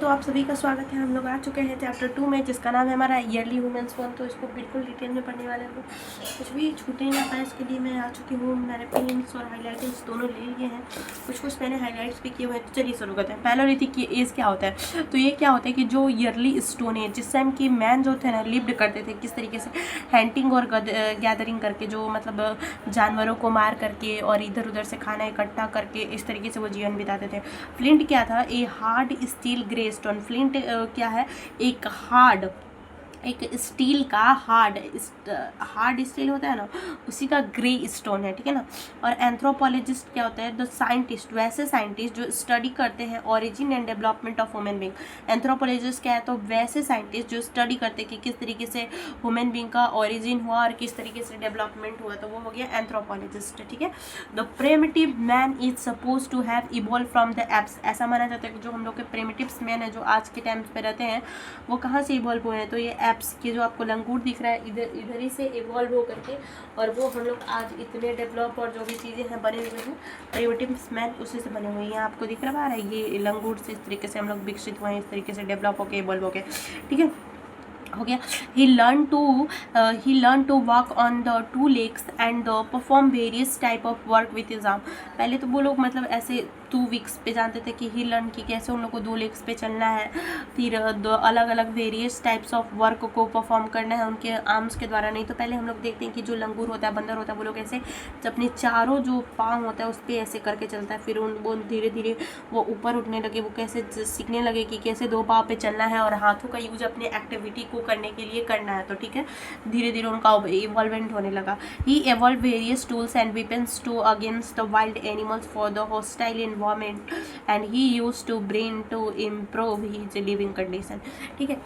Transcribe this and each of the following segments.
तो आप सभी का स्वागत है। हम लोग आ चुके हैं चैप्टर 2 में, जिसका नाम है हमारा ईयरली वुमेन्स वन। तो इसको बिल्कुल डिटेल में पढ़ने वाले हैं, कुछ भी छूटे ना पाए इसके लिए मैं आ चुकी हूँ। मैंने पेन्स और हाईलाइटर्स दोनों ले लिए हैं, कुछ मैंने हाईलाइट्स भी किए हुए हैं। तो चलिए शुरू करते हैं। पैलोलिथिक की एज क्या होता है? तो ये क्या होता है कि जो ईयरली स्टोन एज, जिस टाइम की मैन जो थे ना लिव्ड करते थे किस तरीके से हंटिंग और गैदरिंग करके, जो मतलब जानवरों को मार करके और इधर उधर से खाना इकट्ठा करके इस तरीके से वो जीवन बिताते थे। फ्लिंट क्या था? A hard steel grey stone. Flint क्या है? एक स्टील का हार्ड स्टील होता है ना, उसी का ग्रे स्टोन है, ठीक है ना। और एंथ्रोपोलॉजिस्ट क्या होता है? द साइंटिस्ट, वैसे साइंटिस्ट जो स्टडी करते हैं origin and development of human being. Anthropologist क्या है? तो वैसे साइंटिस्ट जो स्टडी करते हैं कि किस तरीके से ह्यूमन बींग का ओरिजिन हुआ और किस तरीके से डेवलपमेंट हुआ, तो वो हो गया एंथ्रोपोलॉजिस्ट, ठीक है। The primitive man is suppose to have evolve from the apes. ऐसा माना जाता है कि जो हम लोग के प्रिमिटिव्स मैन है जो आज के टाइम पे रहते हैं, वो कहाँ से इवॉल्व हुए हैं? तो ये एप्स के जो आपको लंगूर दिख रहा है इधर ही से इवॉल्व हो करके, और वो हम लोग आज इतने डेवलप और जो भी चीज़ें हैं बने हुए हैं प्रिमिटिव मैन उसी से बने हुए हैं। यहाँ आपको दिख रहा है ये लंगूर से इस तरीके से हम लोग विकसित हुए हैं, इस तरीके से डेवलप होके इवॉल्व हो गए, ठीक है, हो गया। he learned to walk on the two legs and perform various type of work with his arm। पहले तो वो लोग मतलब ऐसे 2 वीक्स पे जानते थे कि ही लर्न की कैसे उन लोग को 2 लेग्स पे चलना है, फिर अलग अलग वेरियस टाइप्स ऑफ वर्क को परफॉर्म करना है उनके आर्म्स के द्वारा। नहीं तो पहले हम लोग देखते हैं कि जो लंगूर होता है, बंदर होता है, वो लोग ऐसे अपने चारों जो पाँव होता है उस पर ऐसे करके चलता है। फिर वो धीरे धीरे वो ऊपर उठने लगे, वो कैसे सीखने लगे कि कैसे 2 पाँव पे चलना है और हाथों का यूज अपने एक्टिविटी को करने के लिए करना है। तो ठीक है, धीरे धीरे उनका इवॉल्वमेंट होने लगा। He evolve various tools and weapons to against the wild animals for the hostile environment and he used to brain to improve his living condition, ठीक है।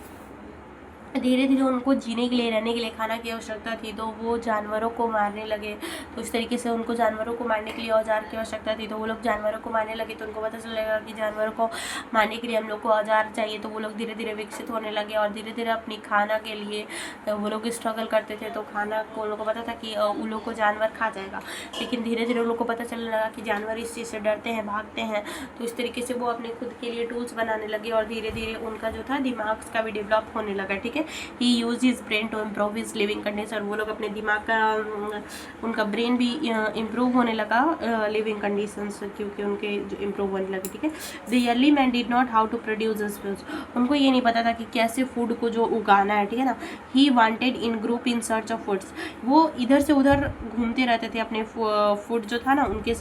धीरे धीरे उनको जीने के लिए, रहने के लिए खाना की आवश्यकता थी, तो वो जानवरों को मारने लगे। तो इस तरीके से उनको जानवरों को मारने के लिए औजार की आवश्यकता थी, तो वो लोग जानवरों को मारने लगे। तो उनको पता चलेगा कि जानवरों को मारने के लिए हम लोग को औजार चाहिए, तो वो लोग धीरे धीरे विकसित होने लगे और धीरे धीरे अपनी खाना के लिए वो लोग स्ट्रगल करते थे। तो खाना को उन लोग को पता था कि उन लोग को जानवर खा जाएगा, लेकिन धीरे धीरे उन लोग को पता चलने लगा कि जानवर इस चीज़ से डरते हैं, भागते हैं। तो इस तरीके से वो अपने खुद के लिए टूल्स बनाने लगे और धीरे धीरे उनका जो था दिमाग का भी डेवलप होने लगा, ठीक है। He use his brain to improve his living condition. वो लोग अपने दिमाग का उनका ब्रेन भी इम्प्रूव होने लगा लिविंग कंडीशंस, क्योंकि उनके जो इम्प्रूव होने लगे, ठीक है। The early man did not how to produce this foods. उनको ये नहीं पता था कि कैसे फूड को जो उगाना है, ठीक है ना। He wanted in group in search of foods. वो इधर से उधर घूमते रहते थे अपने फूड जो था ना उनके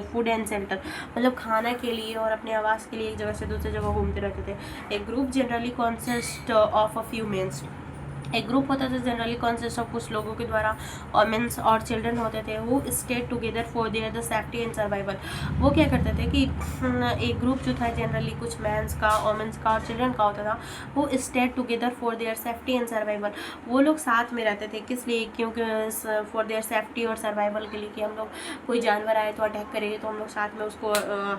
फूड एंड शेल्टर, मतलब खाना के लिए और अपने आवास के लिए एक जगह से दूसरी जगह घूमते रहते थे। एक group generally consist of a few mens. एक ग्रुप होता था जनरली कॉन्सिस्ट ऑफ कुछ लोगों के द्वारा, और मेंस और चिल्ड्रन होते थे। वो stayed together for their the safety and survival. वो क्या करते थे कि एक ग्रुप जो था जनरली कुछ मेंस का, वोमेंस का और चिल्ड्रन का होता था, वो stayed together for their safety and survival. वो लोग साथ में रहते थे, किस लिए? क्योंकि फॉर देयर सेफ्टी और सर्वाइवल के लिए, कि हम लोग कोई जानवर आए तो अटैक करेंगे तो हम लोग साथ में उसको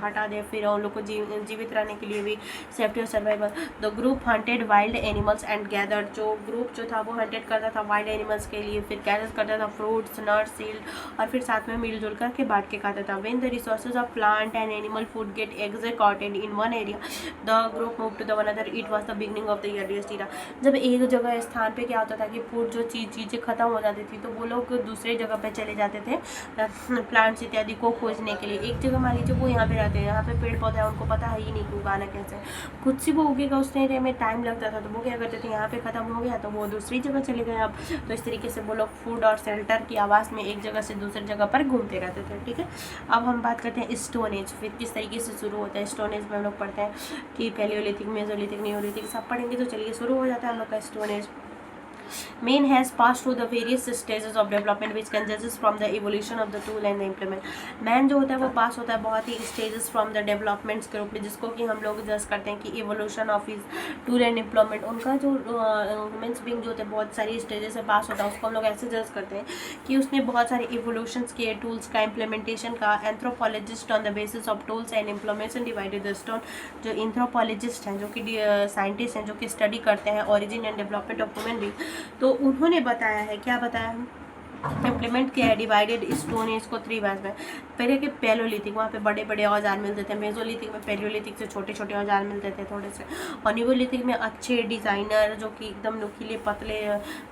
हटा दें, फिर उन लोग को जीवित रहने के लिए भी सेफ्टी और survival. The group hunted wild animals and gathered. जो ग्रुप जो था वो हंटेड करता था वाइल्ड एनिमल्स के लिए, फिर गैदर करता था फ्रूट्स, नट्स, सीड, और फिर साथ में मिलजुल करके बांट के खाता था। When the resources of plant and animal food get executed in one area the group move to the one other. It was the beginning of the earliest era. जब एक जगह स्थान पे क्या होता था कि फूड जो चीज़ें खत्म हो जाती थी, तो वो लोग दूसरे जगह पे चले जाते थे प्लांट्स इत्यादि को खोजने के लिए। एक जगह मान लीजिए वो यहाँ पे रहते हैं, यहाँ पे पेड़ पौधे हैं, उनको पता है ही नहीं कि उगाना कैसे, खुद से वो उगेगा, उस एरिया में टाइम लगता था, तो वो क्या करते थे, यहाँ पे खत्म हो गया तो वो दूसरी जगह चले गए अब। तो इस तरीके से वो लोग फूड और शेल्टर की आवाज़ में एक जगह से दूसरी जगह पर घूमते रहते थे, ठीक है। अब हम बात करते हैं स्टोन एज, फिर किस तरीके से शुरू होता है। स्टोन एज में हम लोग पढ़ते हैं कि पैलियोलिथिक, मेसोलिथिक, नियोलिथिक सब पढ़ेंगे। तो चलिए शुरू हो जाता है हम लोग का stone age. Man has passed through the various stages of development which consists from the evolution of the tool and the implement। Man जो होता है वो पास होता है बहुत ही stages from the developments के रूप में, जिसको कि हम लोग जज करते हैं कि evolution of his tool and implement। उनका जो ह्यूमन्स बीइंग जो होते हैं बहुत सारी स्टेजेस से पास होता है, उसको हम लोग ऐसे जज करते हैं कि उसने बहुत सारे evolutions किए, टूल्स का, इम्प्लीमेंटेशन का। Anthropologist on the basis of tools and implementation divided the stone. जो एंथ्रोपोलॉजिस्ट हैं, जो कि साइंटिस्ट हैं, जो कि स्टडी करते हैं origin and development of human being, तो उन्होंने बताया है, क्या बताया है इम्प्लीमेंट किया है। डिवाइडेड स्टोन एज को 3 भाग में। पहले के पैलोलिथिक, वहाँ पे बड़े बड़े औजार मिलते थे। मेजोलिथिक में पैलोलिथिक से छोटे छोटे औजार मिलते थे थोड़े से। और नियोलिथिक में अच्छे डिज़ाइनर जो कि एकदम नुकीले पतले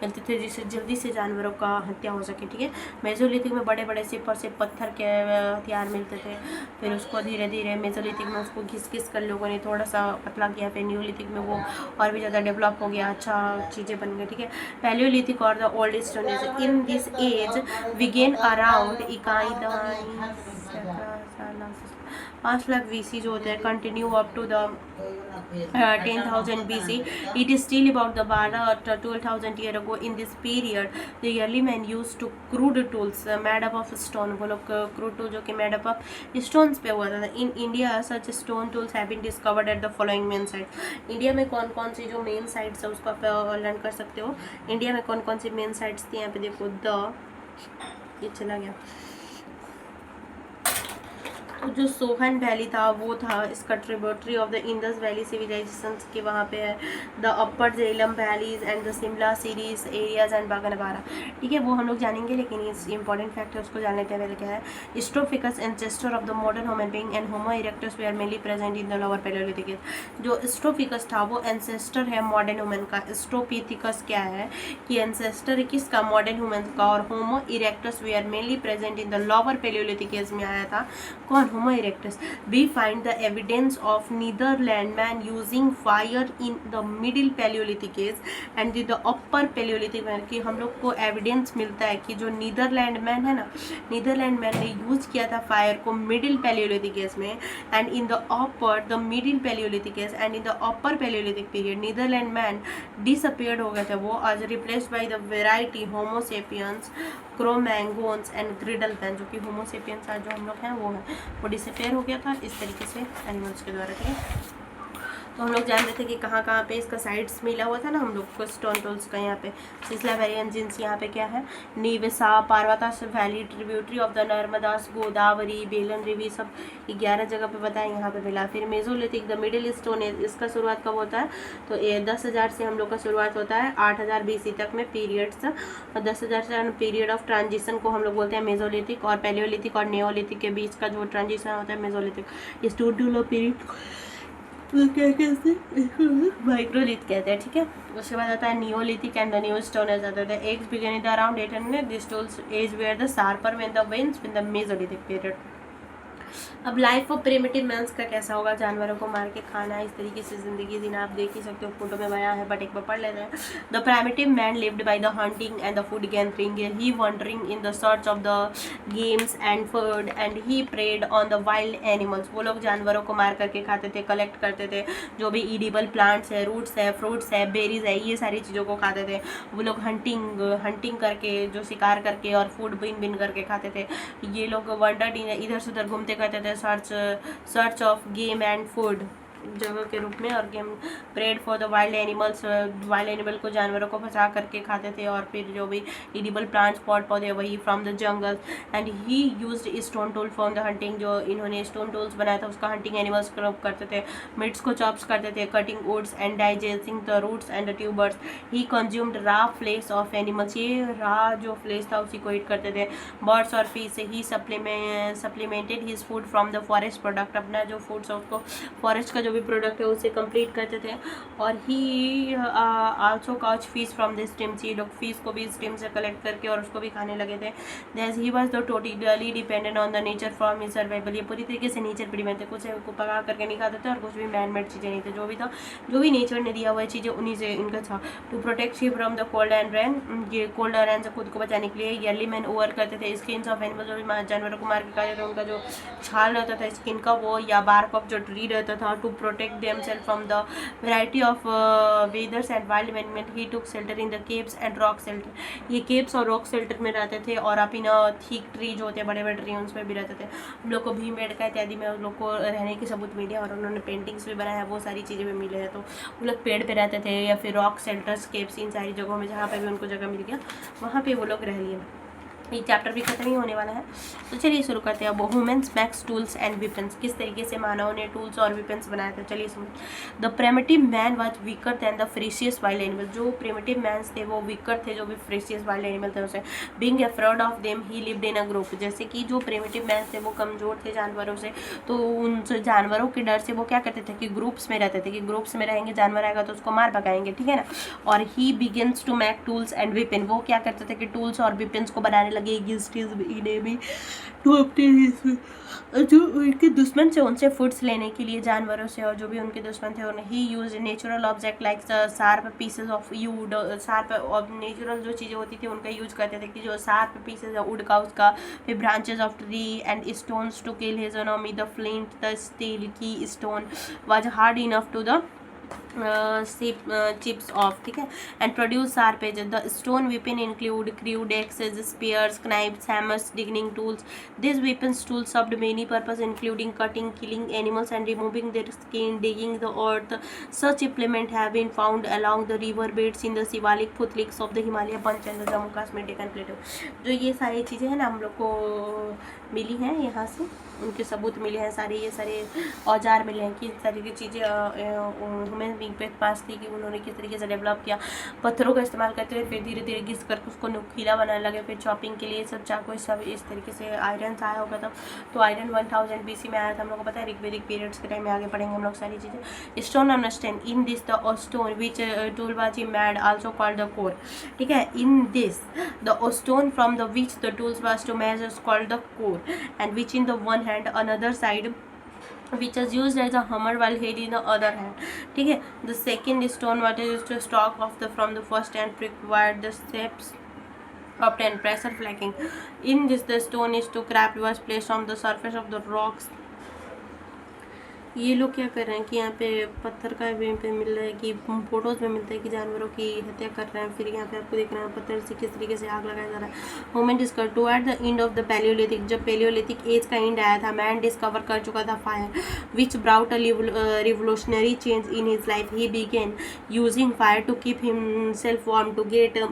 मिलते थे, जिससे जल्दी से जानवरों का हत्या हो सके, ठीक है। मेजोलिथिक में बड़े बड़े सिपर से पत्थर के हथियार मिलते थे। फिर उसको धीरे धीरे मेजोलिथिक में उसको घिस घिस कर लोगों ने थोड़ा सा पतला किया। फिर नियोलिथिक में वो और भी ज़्यादा डेवलप हो गया, अच्छा चीज़ें बन गई, ठीक है। पैलियोलिथिक और the old stone age, in this age began around इकाई 5 लाख BC जो होते हैं, continue up to the 10,000 BC. It is still about the 12,000 year ago. In this period, the early man used to crude tools made up of stone. वो लोग crude tool जो कि made up of stones पे हुआ था. In India, such stone tools have been discovered at the following main sites. India में कौन कौन सी जो मेन साइट्स है उसको आप लर्न कर सकते हो. इंडिया में कौन कौन सी मेन साइट्स थी, यहाँ पे देखो. ये चला गया. तो जो सोहन वैली था वो था इसका tributary of the Indus valley civilization के, वहाँ पे है the upper Jhelum valleys and the Shimla series areas and Baganbara, ठीक है. वो हम लोग जानेंगे, लेकिन इस इंपॉर्टेंट फैक्ट है उसको जान लेते हैं. पहले क्या है, australopithecus ancestor of the modern human being and homo erectus they are mainly present in the lower palaeolithic. जो स्ट्रोफिकस था वो एंसेस्टर है मॉडर्न ह्यूमन का. स्ट्रोपिथिकस क्या है कि एंसेस्टर है किसका, मॉडर्न ह्यूमन का. और homo erectus they are mainly present in the lower palaeolithic age में आया था कौन, Homo erectus. We find the evidence of Netherland man using fire in the middle Paleolithic age and the upper Paleolithic man. कि हम लोग को evidence मिलता है कि जो नीदरलैंड मैन है ना, नीदरलैंड मैन ने यूज किया था फायर को मिडिल पैलियोलिथिक एज में, and in the upper the middle palaeolithic age and in the upper palaeolithic period Neanderthal man disappeared हो गए थे. वो आज replaced by the variety homo sapiens, cromagnons and Grimaldi man. जो कि होमोसेपियंस आज जो हम लोग हैं वो है, वो डिसअपियर हो गया था इस तरीके से एनिमल्स के द्वारा, ठीक है. तो हम लोग जानते थे कि कहाँ कहाँ पे इसका साइड्स मिला हुआ था ना हम लोग को स्टोन टूल्स का. यहाँ पे सिसला वैली एंड जिन्स, यहाँ पे क्या है, नीवसा, पार्वतास वैली, ट्रिब्यूटरी ऑफ द नर्मदास, गोदावरी, बेलन रिवी, सब 11 जगह पे बताएं यहाँ पे मिला. फिर Mesolithic the middle stone age, इसका शुरुआत कब होता है, तो 10,000 से हम लोग का शुरुआत होता है 8,000 BC तक में पीरियड्स. और 10,000 से पीरियड ऑफ ट्रांजिशन को हम लोग बोलते हैं मेजोलिथिक. और पैलियोलिथिक और नियोलिथिक के बीच का जो ट्रांजिशन होता है मेजोलिथिक. ये स्टोन टूल पीरियड क्या कहते हैं, माइक्रोलिथ कहते हैं, ठीक है. उसके बाद आता है neolithic and the new stone age आता है. Eggs begin in the around 800. This tools age were the sharper when the winds in the mesolithic period. अब लाइफ ऑफ प्रिमिटिव मैन्स का कैसा होगा, जानवरों को मार के खाना, इस तरीके से जिंदगी जीना. आप देख ही सकते हो फोटो में बया है, बट एक बार पढ़ लेते हैं. The primitive man lived by the hunting and the food gathering. He wandering in the search of the games and food and he preyed on the wild animals. वो लोग जानवरों को मार करके खाते थे, कलेक्ट करते थे. जो भी ईडिबल प्लांट्स है, रूट्स है, फ्रूट्स है, बेरीज है, ये सारी चीज़ों को खाते थे. वो लोग हंटिंग करके, जो शिकार करके और फूड बिन बिन करके खाते थे. ये लोग वंडर्ड इधर से उधर घूमते करते थे, search of game and food जगह के रूप में. और game preyed for the wild animals, wild animal को, जानवरों को फंसा करके खाते थे. और फिर जो भी इडिबल प्लांट्स, पॉट पौधे, वही from the jungle. And he used stone tool for the hunting. जो इन्होंने स्टोन टूल्स बनाया था उसका हंटिंग एनिमल्स करते थे. मिट्स को चॉप्स करते थे, cutting woods and digesting the roots and the tubers. He consumed raw flesh of animals. ये रा जो फ्लेश था उसी को ईट करते थे. बर्ड्स और fish. He supplemented his food from the forest product. अपना जो फूड्स है उसको फॉरेस्ट का जो भी प्रोडक्ट है उसे कंप्लीट करते थे. और he also catch fish from the streams. ये लोग फिश को भी स्टीम से कलेक्ट करके और उसको भी खाने लगे थे. That he was the totally dependent on the nature from his survival. ये पूरी तरीके से नेचर पर डिपेंड थे. कुछ को पका करके नहीं खाते थे और कुछ भी मैन मेड चीज़ें नहीं थे. जो भी था, जो भी नेचर ने दिया हुआ चीज़ें उन्हीं से इनका था. To protect he from the cold and rain. ये कोल्ड और रेन से खुद को बचाने के लिए ईयरली मैन ओवर करते थे स्किन्स ऑफ एनिमल. जो जानवरों को मार के खाते थे उनका जो छाल रहता था स्किन का, वो या बार्क ऑफ जो ट्री रहता था, to protect themselves from the variety of weathers and wild environment. He took shelter in the caves and rock shelter. ये caves और rock shelter में रहते थे. और आप इन thick tree जो होते हैं, बड़े बड़े ट्री, उन पर भी रहते थे. हम लोग को भीमबेटका इत्यादि में उन लोग को रहने के सबूत मिले और उन्होंने पेंटिंग्स भी बनाया है, वो सारी चीज़ें भी मिले हैं. तो वो लोग पेड़ पे रहते थे या फिर रॉक शेल्टर्स, केव्स, इन सारी जगहों में जहाँ पे भी उनको जगह मिल गया वहाँ पे वो लोग रह लिए. ये चैप्टर भी खत्म ही होने वाला है। तो चलिए शुरू करते हैं अब। Humans max tools and weapons, किस तरीके से मानव ने टूल्स और वेपन्स बनाए थे, चलिए सुन। The primitive man was weaker than the ferocious wild animal, जो प्रिमिटिव मैन्स थे वो वीकर थे जो भी फ्रेशियस वाइल्ड एनिमल थे उसे। Being afraid of them he lived in a group, जैसे कि जो प्रिमिटिव मैन्स थे वो कमजोर थे जानवरों से, तो उन जानवरों के डर से वो क्या करते थे कि ग्रुप्स में रहते थे, कि ग्रुप्स में रहेंगे, जानवर आएगा तो उसको मार भगाएंगे, ठीक है ना। और he begins to make tools and weapon, वो क्या करते थे कि टूल्स और वेपन्स को बनाने लगे इन्हें भी तो अपने जो उनके दुश्मन से उनसे फूड्स लेने के लिए जानवरों से, और जो भी उनके दुश्मन थे उन्हें he use natural object like sharp pieces of wood, sharp और नेचुरल जो चीज़ें होती थी उनका यूज करते थे, कि जो शार्प पीसेस है वुड का उसका, फिर branches of tree and stones to kill his enemy, the flint the steel की stone was hard enough to the chips off, ठीक है, and produce sharp edges. The stone weapon include crude axes, spears, knives, hammers, digging tools. These weapons tools served many purposes including cutting, killing animals and removing their skin, digging the earth. Such implements have been found along the river beds in the Shivalik foothills of the Himalaya bunch and the Jammu Kashmir Deccan Plateau. जो ये सारी चीज़ें हैं ना हम लोग को मिली हैं यहाँ से, उनके सबूत मिले हैं सारे, ये सारे औजार मिले हैं कि इस तरह की चीज़ें ह्यूमन बीइंग पे पास थी, कि उन्होंने किस तरीके से डेवलप किया। पत्थरों का इस्तेमाल करते हुए फिर धीरे धीरे घिस करके उसको नुकीला बनाने लगे, फिर चॉपिंग के लिए सब चाकू सब इस तरीके से आयरन आया होगा तब। तो आयरन 1000 BC में आया था, हम लोग को पता है, ऋग्वेदिक पीरियड्स के टाइम में आगे पढ़ेंगे हम लोग सारी चीज़ें। Stone understand in this the stone which tool was made also called the core, ठीक है, in this the stone from the which the tools was to made is called the core, and which in the one hand another side which is used as a hammer while head in the other hand, ठीक है। The second stone what is to stock of the from the first and required the steps obtain pressure flaking. In this the stone is to craft was placed on the surface of the rocks. ये लोग क्या कर रहे हैं कि यहाँ पे पत्थर का पे मिल रहा है, कि फोटोज़ में मिलता है कि जानवरों की हत्या कर रहे हैं, फिर यहाँ पे आपको दिख रहा है पत्थर से किस तरीके से आग लगाया जा रहा है। Women discover to at the end of the palaeolithic, जब पैलियोलिथिक एज का एंड आया था, मैन डिस्कवर कर चुका था fire which brought a revolutionary change in his life. He began using fire to keep himself warm, to get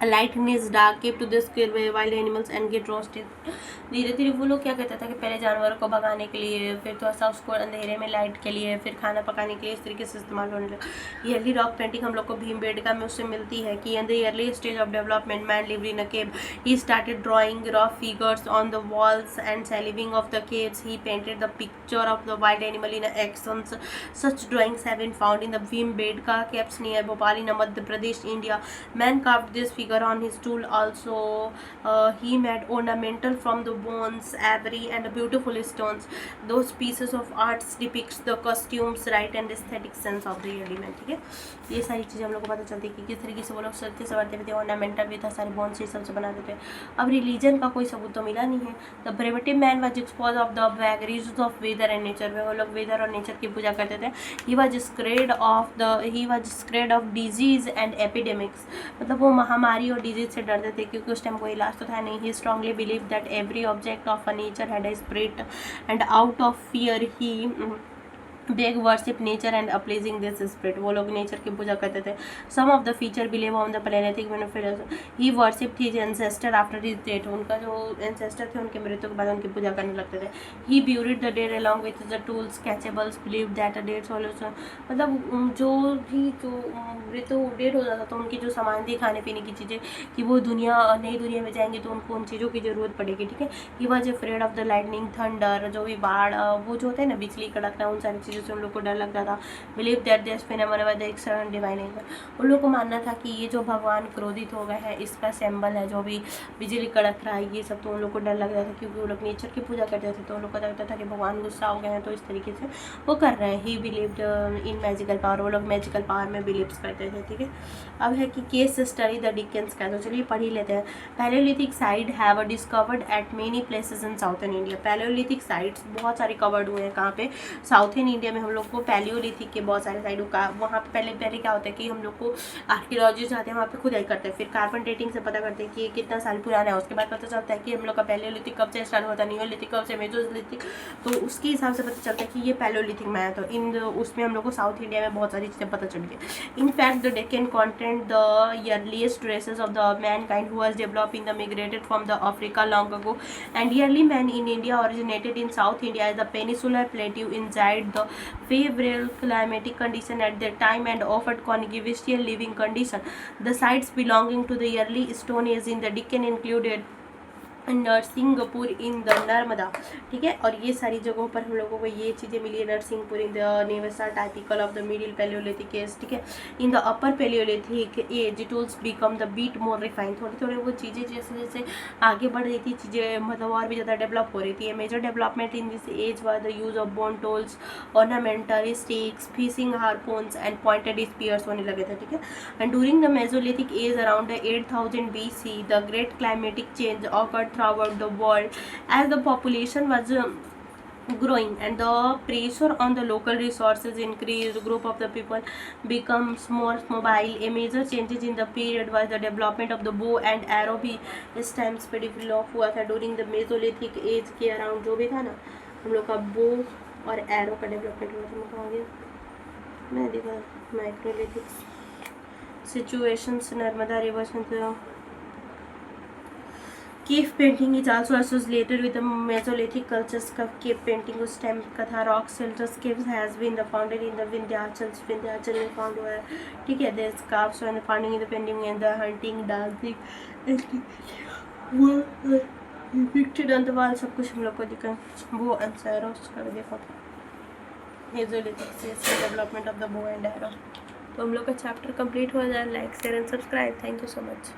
light in is dark, keep to this wild animals and get roasted. धीरे धीरे वो लोग क्या कहता था कि पहले जानवरों को भगाने के लिए, फिर थोड़ा सा उसको अंधेरे में लाइट के लिए, फिर खाना पकाने के लिए, इस तरीके से इस्तेमाल होने लगा। ये अर्ली रॉक पेंटिंग हम लोग को भीमबेटका में उससे मिलती है कि in the early stage of development man lived in a cave, he started drawing rock figures on the walls and ceiling of the caves, he painted the picture of the wild animal in actions. Such drawings have been found in the Bhimbetka caves near Bhopal in Madhya Pradesh, India. Man carved this figure on his tool also. He made ornamental from the bones, ivory and beautiful stones. Those pieces of arts depicts the costumes, right and aesthetic sense of the early man, ठीक है। ये सारी चीज़ें हम लोग को पता चलती है कि किस तरीके से वो लोग सजते संवरते भी थे, ऑर्नामेंटल भी था, सारे बोन्स ये सब से बनाते थे। अब रिलीजन का कोई सबूत तो मिला नहीं है। The primitive man was expose of the vagaries of weather and nature, में वो लोग वेदर और नेचर की पूजा करते थे। He was scared of disease and epidemics, मतलब वो महामारी और डिजीज से डरते थे क्योंकि उस टाइम कोई इलाज तो था नहीं। He strongly believe that every object of a nature had a spirit and out of fear he began worship nature and appeasing this spirit, वो लोग नेचर की पूजा करते थे। Some of the feature believe on the planetary benefit, he worship his ancestor after his death, उनका जो ancestor थे उनके मृत्यु के बाद उनकी पूजा करने लगते थे। He buried the dead along with the tools कैचेबल्स, believe that a dead solution, मतलब जो भी जो मृत्यु डेड हो जाता तो उनकी जो सामान थी खाने पीने की चीज़ें, कि वो नई दुनिया में जाएंगे तो उनको उन चीज़ों की ज़रूरत पड़ेगी, ठीक है। He was afraid of the lightning, thunder, जो भी बाढ़ वो जो होते हैं ना बिजली कड़कना, उन सारी चीज़ों से उन लोग को डर लगता था। Believe that this phenomena was the external divine anger, उन लोग को मानना था कि ये जो भगवान क्रोधित हो गए हैं इसका सिंबल है, जो भी बिजली कड़क रहा है ये सब, तो उन लोग को डर लगता था क्योंकि वो लोग नेचर की पूजा करते थे, तो उन लोग को लगता था कि भगवान गुस्सा हो गए हैं तो इस तरीके से वो कर रहे हैं। ही बिलीव्ड इन मैजिकल पावर, वो लोग मैजिकल पावर में बिलीव्स करते थे, ठीक है। अब है कि केस स्टडी द डिकेंस का, तो चलिए पढ़ ही लेते हैं। Palaeolithic site have discovered eight many places in southern India, Palaeolithic sites बहुत सारे कवर्ड हुए हैं कहाँ पे, साउथर्न इंडिया इंडिया में हम लोग को पैलियोलिथिक के बहुत सारे साइडों का वहाँ पे पहले क्या होता है कि हम लोग को आर्कियोलॉजिस्ट जाते हैं वहाँ पे खुदाई करते हैं, फिर कार्बन डेटिंग से पता करते हैं कि ये कितना साल पुराना है, उसके बाद पता चलता है कि हम लोग का पैलियोलिथिक कब से स्टार्ट होता है, नियोलिथिक कब से, मेसोलिथिक, तो उसके हिसाब से पता चलता है कि ये पैलियोलिथिक में है। तो उसमें हम लोग को साउथ इंडिया में बहुत सारी चीज़ें पता चल गई। In fact the Deccan content the earliest traces of the Mankind who was developed in the migrated from the Africa long ago, and early man in India originated in South India as the peninsular plateau enjoyed the favorable climatic condition at that time and offered convivial living condition. The sites belonging to the early Stone Age in the Deccan included Narsinghpur in the Narmada, ठीक है। और ये सारी जगहों पर हम लोगों को ये चीज़ें मिली है। Narsinghpur in the Nevasa typical of the middle palaeolithic age, ठीक है। In the upper palaeolithic age tools become the bit more refine, थोड़ी थोड़ी वो चीज़ें जैसे जैसे आगे बढ़ रही थी चीज़ें मतलब और भी ज़्यादा डेवलप हो रही थी। Major development in this age was the use of bone tools, ornamental sticks, fishing harpoons and pointed spears होने लगे थे, ठीक है। And during the mesolithic age around 8000 BC the great climatic change occurred throughout the world as the population was growing and the pressure on the local resources increased. Group of the people becomes more mobile. A major changes in the period was the development of the bow and arrow भी इस time पे develop हुआ था during the Mesolithic age के around जो भी था ना हम लोग का बो और एरो का डेवलपमेंट हुआ था। मैं कहाँ गया, मैं देखा microlithic situations Narmada river. Cave painting is also associated with the mesolithic cultures का केव पेंटिंग उस टाइम का था। Rock shelters caves has been the founded in the Vindhyachal में फाउंड हुआ है, ठीक है। There scarfs and founding in the painting and the hunting dancing वो पिक्चर ऑन द वॉल सब कुछ हम लोग को दिखा। वो आंसर देखो मेसोलिथिक से development of the bow and arrow. तो हम लोग का चैप्टर कंप्लीट हो जाए। Like share and subscribe. Thank you so much.